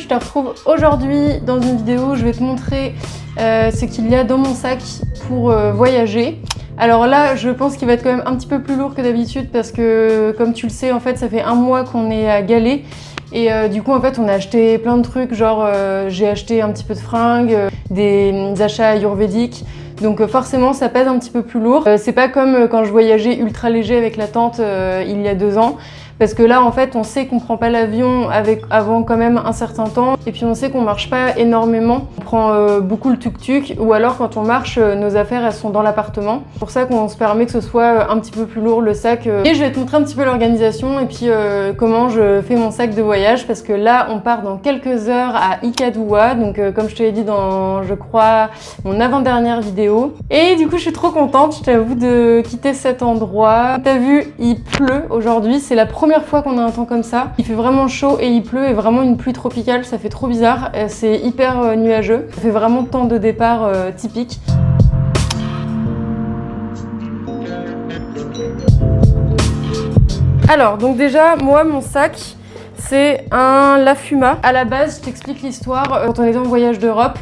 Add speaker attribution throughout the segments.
Speaker 1: te retrouve aujourd'hui dans une vidéo où je vais te montrer ce qu'il y a dans mon sac pour voyager. Alors là, je pense qu'il va être quand même un petit peu plus lourd que d'habitude parce que, comme tu le sais, en fait, ça fait un mois qu'on est à Galets. Et du coup, en fait, on a acheté plein de trucs, genre j'ai acheté un petit peu de fringues, des achats ayurvédiques. Donc forcément, ça pèse un petit peu plus lourd. C'est pas comme quand je voyageais ultra léger avec la tente il y a 2 ans. Parce que là, en fait, on sait qu'on prend pas l'avion avant quand même un certain temps. Et puis on sait qu'on marche pas énormément. On prend beaucoup le tuk-tuk. Ou alors quand on marche, nos affaires, elles sont dans l'appartement. C'est pour ça qu'on se permet que ce soit un petit peu plus lourd le sac. Et je vais te montrer un petit peu l'organisation et puis comment je fais mon sac de voyage. Parce que là, on part dans quelques heures à Ikaduwa. Donc comme je te l'ai dit dans, je crois, mon avant-dernière vidéo. Et du coup, je suis trop contente, je t'avoue, de quitter cet endroit. T'as vu, il pleut aujourd'hui. C'est la première fois qu'on a un temps comme ça. Il fait vraiment chaud et il pleut et vraiment une pluie tropicale, ça fait trop bizarre. C'est hyper nuageux. Ça fait vraiment temps de départ typique. Alors, donc déjà, moi, mon sac, c'est un Lafuma. À la base, je t'explique l'histoire. Quand on était en voyage d'Europe,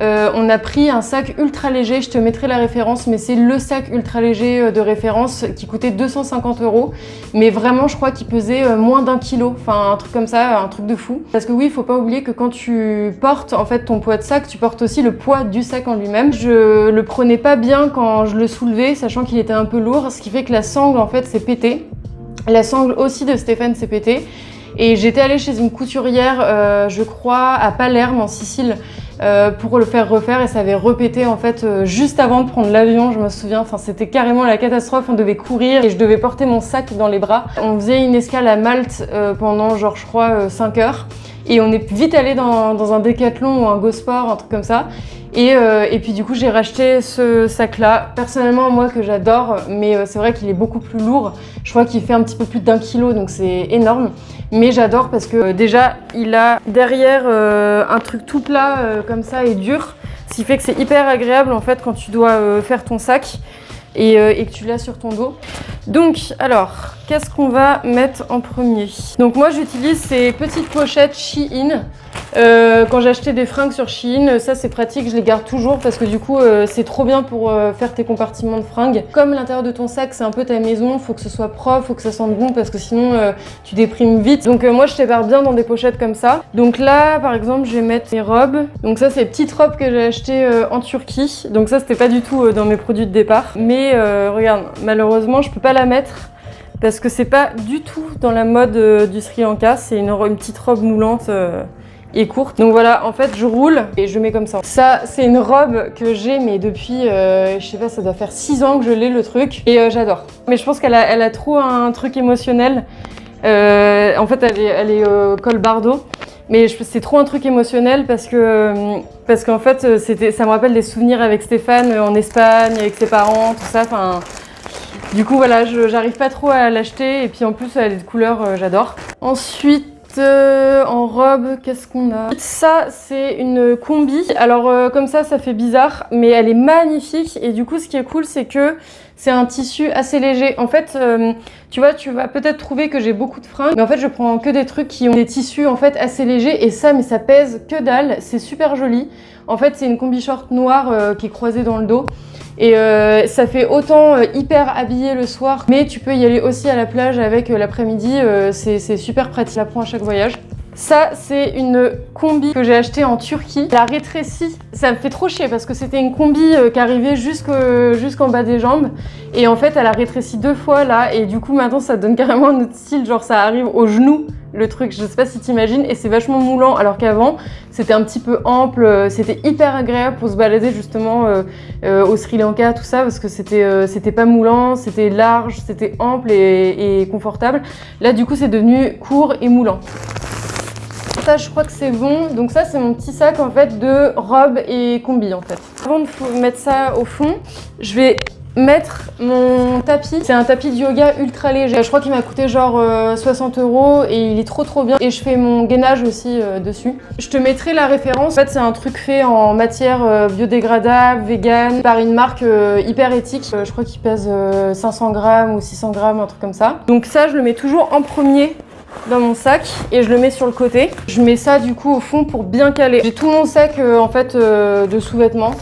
Speaker 1: on a pris un sac ultra léger, je te mettrai la référence, mais c'est le sac ultra léger de référence qui coûtait 250 €. Mais vraiment, je crois qu'il pesait moins d'1 kilo, enfin un truc comme ça, un truc de fou. Parce que oui, il faut pas oublier que quand tu portes en fait ton poids de sac, tu portes aussi le poids du sac en lui-même. Je le prenais pas bien quand je le soulevais, sachant qu'il était un peu lourd, ce qui fait que la sangle en fait s'est pétée. La sangle aussi de Stéphane s'est pétée. Et j'étais allée chez une couturière, je crois, à Palerme, en Sicile, pour le faire refaire et ça avait repété en fait juste avant de prendre l'avion, je me souviens. Enfin, c'était carrément la catastrophe, on devait courir et je devais porter mon sac dans les bras. On faisait une escale à Malte pendant genre, je crois, 5 heures. Et on est vite allé dans un Decathlon ou un Go Sport, un truc comme ça. Et puis du coup j'ai racheté ce sac là, personnellement moi que j'adore, mais c'est vrai qu'il est beaucoup plus lourd, je crois qu'il fait un petit peu plus d'1 kilo donc c'est énorme, mais j'adore parce que déjà il a derrière un truc tout plat comme ça et dur, ce qui fait que c'est hyper agréable en fait quand tu dois faire ton sac et que tu l'as sur ton dos. Donc alors, qu'est-ce qu'on va mettre en premier? Donc moi j'utilise ces petites pochettes Shein. Quand j'ai acheté des fringues sur Shein, ça c'est pratique, je les garde toujours parce que du coup c'est trop bien pour faire tes compartiments de fringues. Comme l'intérieur de ton sac c'est un peu ta maison, faut que ce soit propre, faut que ça sente bon parce que sinon tu déprimes vite. Donc moi je sépare bien dans des pochettes comme ça. Donc là par exemple je vais mettre mes robes. Donc ça c'est les petites robes que j'ai achetées en Turquie. Donc ça c'était pas du tout dans mes produits de départ. Mais regarde, malheureusement je peux pas la mettre parce que c'est pas du tout dans la mode du Sri Lanka. C'est une petite robe moulante et courte. Donc voilà, en fait je roule et je mets comme ça. Ça c'est une robe que j'ai mais depuis, je sais pas, ça doit faire 6 ans que je l'ai le truc et j'adore. Mais je pense qu'elle a trop un truc émotionnel. En fait elle est col bardo. Mais c'est trop un truc émotionnel parce qu'en fait ça me rappelle des souvenirs avec Stéphane en Espagne, avec ses parents, tout ça. Enfin, du coup voilà, j'arrive pas trop à l'acheter et puis en plus elle est de couleur, j'adore. Ensuite en robe, qu'est-ce qu'on a? Ça c'est une combi. Alors comme ça fait bizarre, mais elle est magnifique et du coup ce qui est cool c'est que c'est un tissu assez léger. En fait, tu vois, tu vas peut-être trouver que j'ai beaucoup de fringues, mais en fait je prends que des trucs qui ont des tissus en fait assez légers et ça, mais ça pèse que dalle, c'est super joli. En fait c'est une combi short noire qui est croisée dans le dos. Et ça fait autant hyper habillé le soir, mais tu peux y aller aussi à la plage avec l'après-midi, c'est super pratique, je la prends à chaque voyage. Ça, c'est une combi que j'ai achetée en Turquie. Elle a rétréci, ça me fait trop chier parce que c'était une combi qui arrivait jusqu'en bas des jambes. Et en fait, elle a rétréci 2 fois là. Et du coup, maintenant, ça donne carrément un autre style. Genre, ça arrive au genou, le truc. Je sais pas si t'imagines. Et c'est vachement moulant. Alors qu'avant, c'était un petit peu ample. C'était hyper agréable pour se balader justement au Sri Lanka, tout ça. Parce que c'était pas moulant, c'était large, c'était ample et confortable. Là, du coup, c'est devenu court et moulant. Ça je crois que c'est bon, donc ça c'est mon petit sac en fait de robe et combi en fait. Avant de mettre ça au fond, je vais mettre mon tapis. C'est un tapis de yoga ultra léger. Je crois qu'il m'a coûté genre 60 € et il est trop bien. Et je fais mon gainage aussi dessus. Je te mettrai la référence. En fait c'est un truc fait en matière biodégradable, vegan, par une marque hyper éthique. Je crois qu'il pèse 500 grammes ou 600 grammes, un truc comme ça. Donc ça je le mets toujours en premier dans mon sac et je le mets sur le côté. Je mets ça du coup au fond pour bien caler. J'ai tout mon sac en fait de sous-vêtements.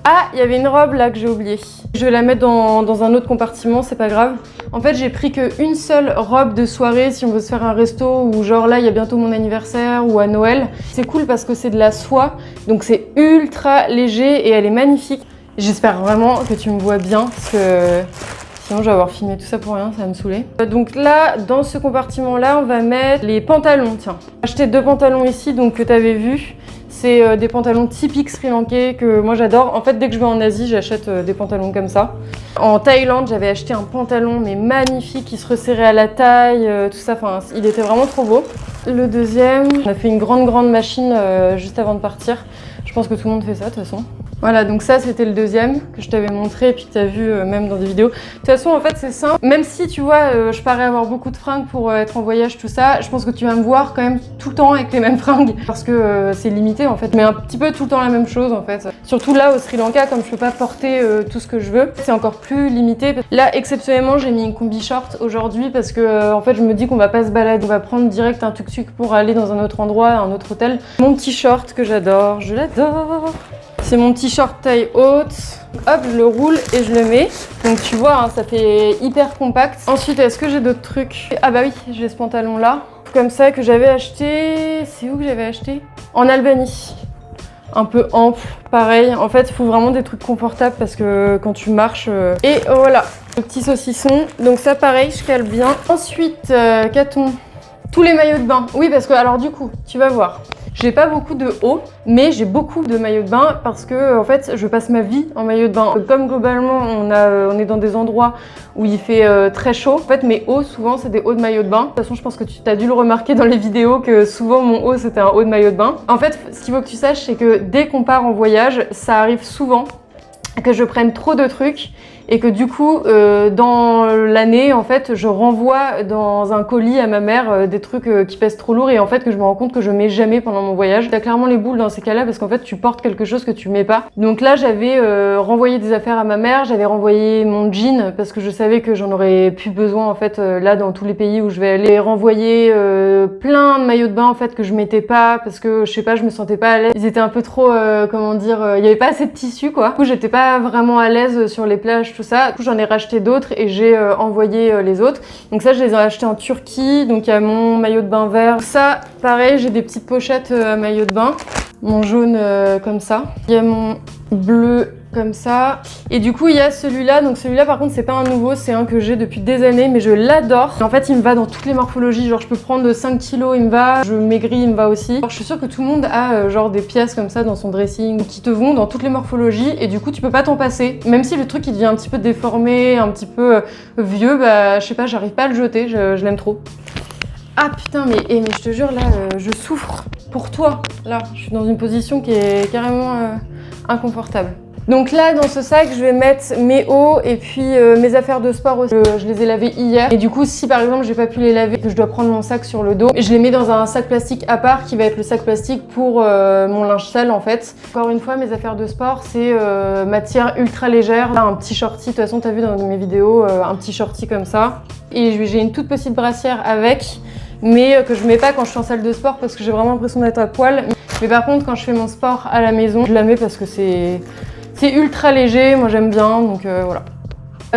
Speaker 1: Ah, il y avait une robe là que j'ai oubliée. Je vais la mettre dans un autre compartiment, c'est pas grave. En fait, j'ai pris qu'une seule robe de soirée si on veut se faire un resto ou genre là, il y a bientôt mon anniversaire ou à Noël. C'est cool parce que c'est de la soie, donc c'est ultra léger et elle est magnifique. J'espère vraiment que tu me vois bien parce que sinon je vais avoir filmé tout ça pour rien, ça va me saouler. Donc là, dans ce compartiment-là, on va mettre les pantalons, tiens. J'ai acheté 2 pantalons ici, donc que tu avais vu. C'est des pantalons typiques sri-lankais que moi j'adore. En fait, dès que je vais en Asie, j'achète des pantalons comme ça. En Thaïlande, j'avais acheté un pantalon mais magnifique qui se resserrait à la taille, tout ça. Enfin, il était vraiment trop beau. Le deuxième, on a fait une grande machine juste avant de partir. Je pense que tout le monde fait ça de toute façon. Voilà, donc ça c'était le deuxième que je t'avais montré et puis que tu as vu même dans des vidéos. De toute façon, en fait, c'est simple. Même si tu vois, je parais avoir beaucoup de fringues pour être en voyage, tout ça, je pense que tu vas me voir quand même tout le temps avec les mêmes fringues parce que c'est limité en fait. Mais un petit peu tout le temps la même chose en fait. Surtout là au Sri Lanka, comme je peux pas porter tout ce que je veux, c'est encore plus limité. Là, exceptionnellement, j'ai mis une combi short aujourd'hui parce que en fait, je me dis qu'on va pas se balader, on va prendre direct un tuk-tuk pour aller dans un autre endroit, un autre hôtel. Mon petit short que j'adore, je l'adore. C'est mon t-shirt taille haute. Hop, je le roule et je le mets. Donc tu vois, hein, ça fait hyper compact. Ensuite, est-ce que j'ai d'autres trucs? Ah bah oui, j'ai ce pantalon là. Comme ça que j'avais acheté... C'est où que j'avais acheté? En Albanie. Un peu ample, pareil. En fait, il faut vraiment des trucs confortables parce que quand tu marches... Et voilà, le petit saucisson. Donc ça, pareil, je cale bien. Ensuite, qu'a-t-on? Tous les maillots de bain. Oui, parce que, alors du coup, tu vas voir. J'ai pas beaucoup de hauts, mais j'ai beaucoup de maillots de bain parce que en fait, je passe ma vie en maillot de bain. Comme globalement, on est dans des endroits où il fait très chaud. En fait, mes hauts, souvent, c'est des hauts de maillot de bain. De toute façon, je pense que tu as dû le remarquer dans les vidéos que souvent, mon haut, c'était un haut de maillot de bain. En fait, ce qu'il faut que tu saches, c'est que dès qu'on part en voyage, ça arrive souvent que je prenne trop de trucs et que du coup, dans l'année, en fait, je renvoie dans un colis à ma mère des trucs qui pèsent trop lourd et en fait que je me rends compte que je mets jamais pendant mon voyage. T'as clairement les boules dans ces cas-là parce qu'en fait, tu portes quelque chose que tu mets pas. Donc là, j'avais renvoyé des affaires à ma mère, j'avais renvoyé mon jean parce que je savais que j'en aurais plus besoin en fait là dans tous les pays où je vais aller. Renvoyer plein de maillots de bain en fait que je mettais pas parce que je sais pas, je me sentais pas à l'aise. Ils étaient un peu trop, comment dire, il y avait pas assez de tissu quoi. Du coup, j'étais pas vraiment à l'aise sur les plages, tout ça. Du coup, j'en ai racheté d'autres et j'ai envoyé les autres. Donc ça, je les ai achetés en Turquie. Donc il y a mon maillot de bain vert. Ça, pareil, j'ai des petites pochettes à maillot de bain. Mon jaune comme ça. Il y a mon bleu comme ça. Et du coup, il y a celui-là. Donc celui-là, par contre, c'est pas un nouveau. C'est un que j'ai depuis des années, mais je l'adore. En fait, il me va dans toutes les morphologies. Genre, je peux prendre 5 kilos, il me va. Je maigris, il me va aussi. Alors, je suis sûre que tout le monde a genre des pièces comme ça dans son dressing qui te vont dans toutes les morphologies. Et du coup, tu peux pas t'en passer. Même si le truc, il devient un petit peu déformé, un petit peu vieux, bah, je sais pas, j'arrive pas à le jeter. Je l'aime trop. Ah putain, mais je te jure, là, je souffre pour toi. Là, je suis dans une position qui est carrément inconfortable. Donc là, dans ce sac, je vais mettre mes hauts et puis mes affaires de sport aussi. Je les ai lavées hier. Et du coup, si par exemple, j'ai pas pu les laver, que je dois prendre mon sac sur le dos, je les mets dans un sac plastique à part qui va être le sac plastique pour mon linge sale en fait. Encore une fois, mes affaires de sport, c'est matière ultra légère. Là, un petit shorty, de toute façon, t'as vu dans mes vidéos, un petit shorty comme ça. Et j'ai une toute petite brassière avec, mais que je mets pas quand je suis en salle de sport parce que j'ai vraiment l'impression d'être à poil. Mais par contre, quand je fais mon sport à la maison, je la mets parce que c'est ultra léger, moi j'aime bien, donc voilà.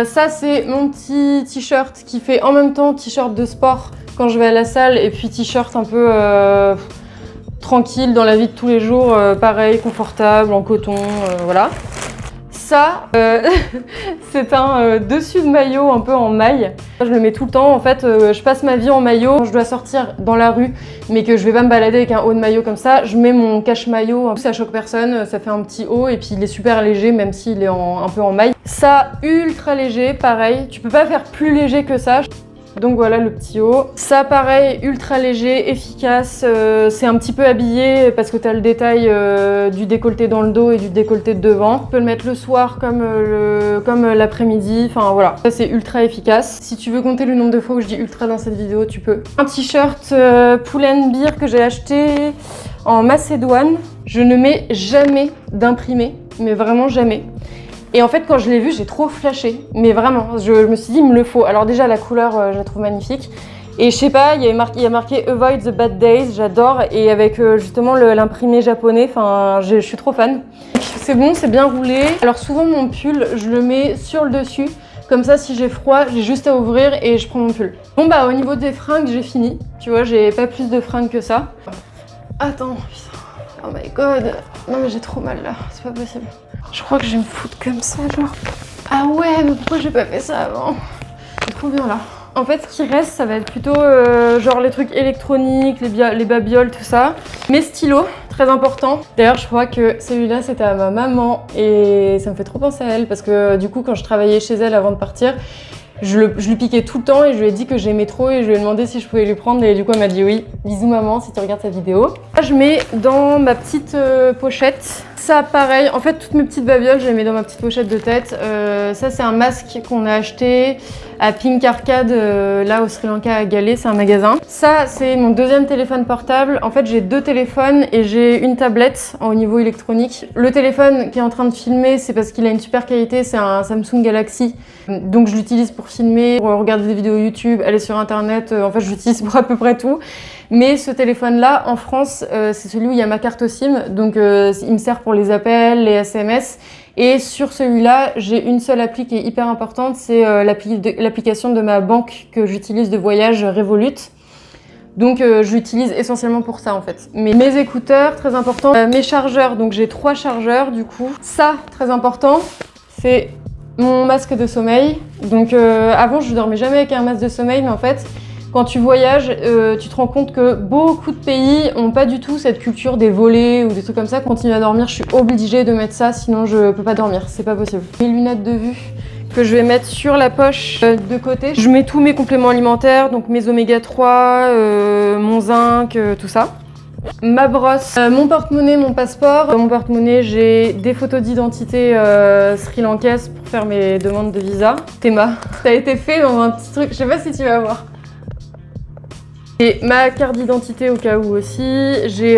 Speaker 1: Ça, c'est mon petit t-shirt qui fait en même temps t-shirt de sport quand je vais à la salle et puis t-shirt un peu tranquille dans la vie de tous les jours, pareil, confortable, en coton, voilà. Ça, c'est un dessus de maillot un peu en maille. Je le mets tout le temps. En fait, je passe ma vie en maillot. Quand je dois sortir dans la rue, mais que je vais pas me balader avec un haut de maillot comme ça, je mets mon cache-maillot. Ça choque personne, ça fait un petit haut et puis il est super léger, même s'il est un peu en maille. Ça, ultra léger, pareil. Tu peux pas faire plus léger que ça. Donc voilà le petit haut. Ça pareil, ultra léger, efficace, c'est un petit peu habillé parce que tu as le détail du décolleté dans le dos et du décolleté de devant. Tu peux le mettre le soir comme l'après-midi, enfin voilà. Ça c'est ultra efficace. Si tu veux compter le nombre de fois où je dis ultra dans cette vidéo, tu peux. Un t-shirt Pull&Bear que j'ai acheté en Macédoine. Je ne mets jamais d'imprimé, mais vraiment jamais. Et en fait, quand je l'ai vu, j'ai trop flashé. Mais vraiment, je me suis dit, il me le faut. Alors déjà, la couleur, je la trouve magnifique. Et je sais pas, il y a marqué Avoid the bad days, j'adore. Et avec justement l'imprimé japonais, enfin, je suis trop fan. C'est bon, c'est bien roulé. Alors souvent mon pull, je le mets sur le dessus. Comme ça, si j'ai froid, j'ai juste à ouvrir et je prends mon pull. Bon bah au niveau des fringues, j'ai fini. Tu vois, j'ai pas plus de fringues que ça. Attends, putain. Oh my god. Non mais j'ai trop mal là, c'est pas possible. Je crois que je vais me foutre comme ça, genre. Ah ouais, mais pourquoi j'ai pas fait ça avant? C'est trop bien là. En fait, ce qui reste, ça va être plutôt genre les trucs électroniques, les babioles, tout ça. Mes stylos, très important. D'ailleurs, je crois que celui-là, c'était à ma maman et ça me fait trop penser à elle parce que du coup, quand je travaillais chez elle avant de partir, je lui piquais tout le temps et je lui ai dit que j'aimais trop et je lui ai demandé si je pouvais lui prendre et du coup, elle m'a dit oui. Bisous maman, si tu regardes cette vidéo. Là, je mets dans ma petite pochette. Ça, pareil, en fait, toutes mes petites babioles, je les mets dans ma petite pochette de tête. Ça, c'est un masque qu'on a acheté à Pink Arcade, là au Sri Lanka, à Galé, c'est un magasin. Ça, c'est mon deuxième téléphone portable. En fait, j'ai 2 téléphones et j'ai une tablette au niveau électronique. Le téléphone qui est en train de filmer, c'est parce qu'il a une super qualité, c'est un Samsung Galaxy. Donc, je l'utilise pour filmer, pour regarder des vidéos YouTube, aller sur Internet. En fait, je l'utilise pour à peu près tout. Mais ce téléphone-là, en France, c'est celui où il y a ma carte SIM. Donc, il me sert pour les appels, les SMS. Et sur celui-là, j'ai une seule appli qui est hyper importante, c'est l'application de ma banque que j'utilise de voyage, Revolut. Donc je l'utilise essentiellement pour ça en fait. Mes écouteurs, très important. Mes chargeurs, donc j'ai 3 chargeurs du coup. Ça, très important, c'est mon masque de sommeil. Donc avant, je dormais jamais avec un masque de sommeil, mais en fait, quand tu voyages, tu te rends compte que beaucoup de pays n'ont pas du tout cette culture des volets ou des trucs comme ça. Quand continuer à dormir, je suis obligée de mettre ça, sinon je peux pas dormir, c'est pas possible. Mes lunettes de vue que je vais mettre sur la poche de côté. Je mets tous mes compléments alimentaires, donc mes oméga 3, mon zinc, tout ça. Ma brosse, mon porte-monnaie, mon passeport. Dans mon porte-monnaie, j'ai des photos d'identité sri-lankaises pour faire mes demandes de visa. Théma, ça a été fait dans un petit truc, je sais pas si tu vas voir. Et ma carte d'identité au cas où aussi, j'ai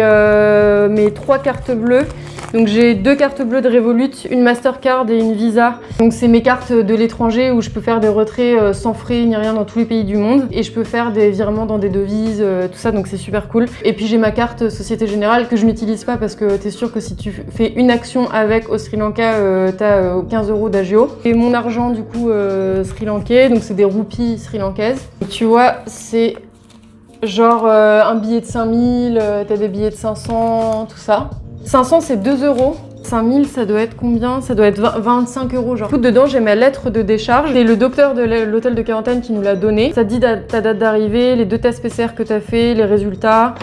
Speaker 1: mes 3 cartes bleues. Donc j'ai 2 cartes bleues de Revolut, une Mastercard et une Visa. Donc c'est mes cartes de l'étranger où je peux faire des retraits sans frais ni rien dans tous les pays du monde. Et je peux faire des virements dans des devises, tout ça, donc c'est super cool. Et puis j'ai ma carte Société Générale que je n'utilise pas parce que t'es sûr que si tu fais une action avec au Sri Lanka, t'as 15 € d'agio. Et mon argent du coup sri-lankais, donc c'est des roupies sri-lankaises. Tu vois, c'est genre un billet de 5000, t'as des billets de 500, tout ça. 500 c'est 2 €. 5000 ça doit être combien? Ça doit être 25 € genre. Tout dedans j'ai ma lettre de décharge. C'est le docteur de l'hôtel de quarantaine qui nous l'a donné. Ça te dit ta date d'arrivée, les 2 tests PCR que t'as fait, les résultats,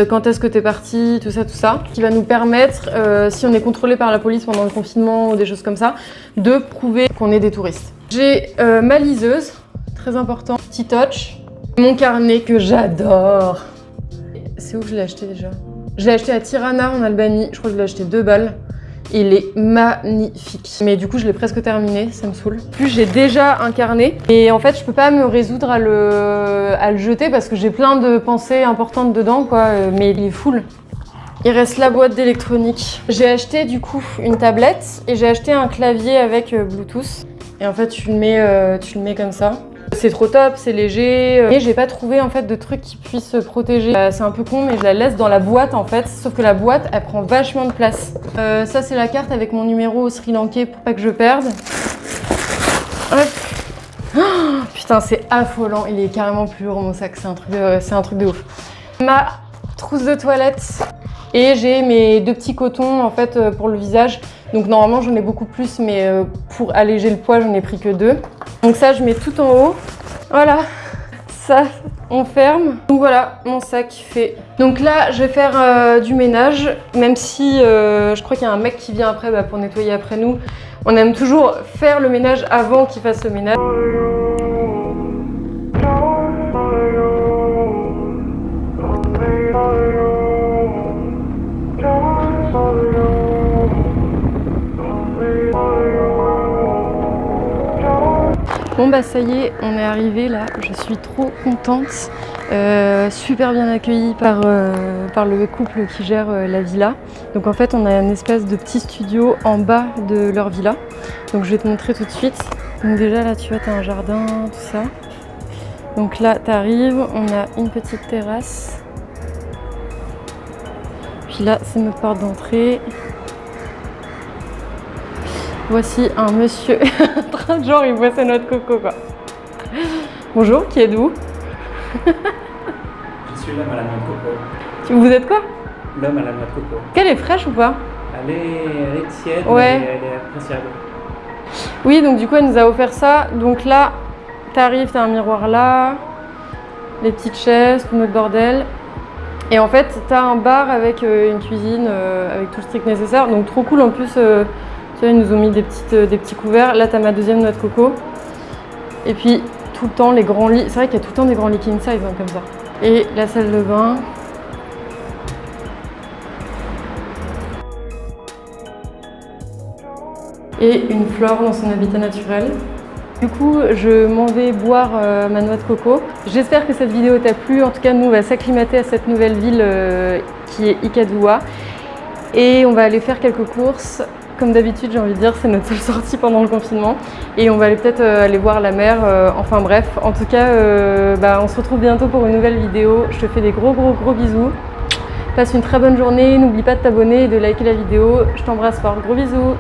Speaker 1: quand est-ce que t'es parti, tout ça. Qui va nous permettre, si on est contrôlé par la police pendant le confinement ou des choses comme ça, de prouver qu'on est des touristes. J'ai ma liseuse, très important, petit touch. Mon carnet que j'adore. C'est où je l'ai acheté déjà? Je l'ai acheté à Tirana en Albanie, je crois que je l'ai acheté 2 balles. Il est magnifique. Mais du coup, je l'ai presque terminé, ça me saoule. En plus, j'ai déjà un carnet. Et en fait, je peux pas me résoudre à le jeter parce que j'ai plein de pensées importantes dedans, quoi. Mais il est full. Il reste la boîte d'électronique. J'ai acheté du coup une tablette et j'ai acheté un clavier avec Bluetooth. Et en fait, tu le mets comme ça. C'est trop top, c'est léger. Et j'ai pas trouvé en fait de trucs qui puissent se protéger. C'est un peu con, mais je la laisse dans la boîte en fait. Sauf que la boîte, elle prend vachement de place. Ça, c'est la carte avec mon numéro sri-lankais pour pas que je perde. Hop. Oh, putain, c'est affolant. Il est carrément plus lourd mon sac. C'est un truc de ouf. Ma trousse de toilette. Et j'ai mes 2 petits cotons en fait pour le visage. Donc normalement j'en ai beaucoup plus, mais pour alléger le poids j'en ai pris que 2. Donc ça je mets tout en haut. Voilà, ça on ferme. Donc voilà, mon sac fait. Donc là je vais faire du ménage, même si je crois qu'il y a un mec qui vient après pour nettoyer après nous. On aime toujours faire le ménage avant qu'il fasse le ménage. Bon bah ça y est, on est arrivé là, je suis trop contente, super bien accueillie par le couple qui gère la villa. Donc en fait on a une espèce de petit studio en bas de leur villa, donc je vais te montrer tout de suite. Donc déjà là tu vois t'as un jardin, tout ça. Donc là, t'arrives, on a une petite terrasse. Puis là, c'est notre porte d'entrée. Voici un monsieur en train de genre, il boit sa noix de coco quoi. Bonjour, qui êtes-vous?
Speaker 2: Je suis l'homme à la noix de coco.
Speaker 1: Vous êtes quoi?
Speaker 2: L'homme à la noix de coco.
Speaker 1: Elle est fraîche ou pas?
Speaker 2: Elle est tiède,
Speaker 1: ouais.
Speaker 2: Mais elle est appréciable.
Speaker 1: Oui, donc du coup, elle nous a offert ça. Donc là, t'arrives, t'as un miroir là, les petites chaises, tout notre bordel. Et en fait, t'as un bar avec une cuisine, avec tout le strict nécessaire. Donc trop cool en plus. Tu vois, ils nous ont mis des petits couverts. Là, t'as ma deuxième noix de coco. Et puis, tout le temps, les grands lits. C'est vrai qu'il y a tout le temps des grands lits king size hein, comme ça. Et la salle de bain. Et une flore dans son habitat naturel. Du coup, je m'en vais boire ma noix de coco. J'espère que cette vidéo t'a plu. En tout cas, nous, on va s'acclimater à cette nouvelle ville qui est Ikadua. Et on va aller faire quelques courses. Comme d'habitude, j'ai envie de dire, c'est notre seule sortie pendant le confinement. Et on va peut-être aller voir la mer, enfin bref. En tout cas, on se retrouve bientôt pour une nouvelle vidéo. Je te fais des gros bisous. Passe une très bonne journée. N'oublie pas de t'abonner et de liker la vidéo. Je t'embrasse fort. Gros bisous.